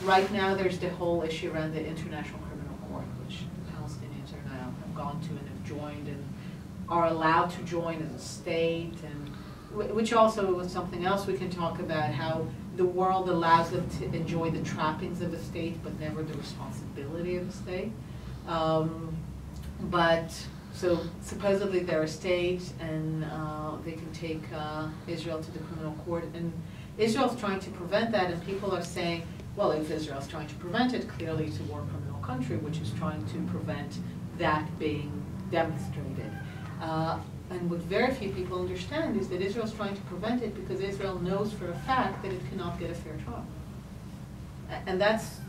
Right now, there's the whole issue around the International Criminal Court, which the Palestinians are now have gone to and have joined and are allowed to join as a state, and which also is something else we can talk about, how the world allows them to enjoy the trappings of a state, but never the responsibility of a state. But so supposedly they're a state, and they can take Israel to the criminal court, and Israel's trying to prevent that, and people are saying, well, if Israel's trying to prevent it, clearly it's a war criminal country, which is trying to prevent that being demonstrated. And what very few people understand is that Israel's trying to prevent it because Israel knows for a fact that it cannot get a fair trial. And that's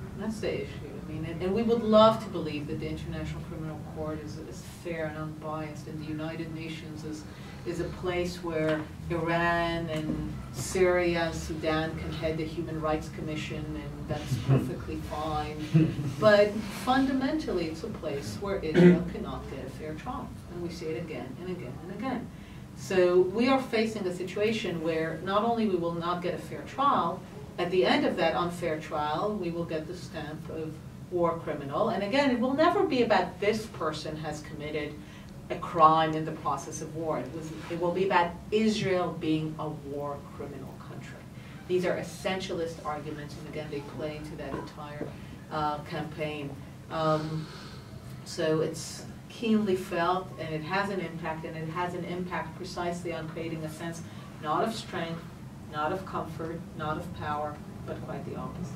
the issue. I mean, and we would love to believe that the International Criminal Court is fair and unbiased, and the United Nations is a place where Iran and Syria and Sudan can head the Human Rights Commission, and that's perfectly fine. But fundamentally, it's a place where Israel cannot get a fair trial. And we see it again and again and again. So we are facing a situation where not only we will not get a fair trial, at the end of that unfair trial, we will get the stamp of war criminal. And again, it will never be about this person has committed a crime in the process of war. It will be about Israel being a war criminal country. These are essentialist arguments, and again, they play into that entire campaign. So it's keenly felt, and it has an impact, and it has an impact precisely on creating a sense not of strength, not of comfort, not of power, but quite the opposite.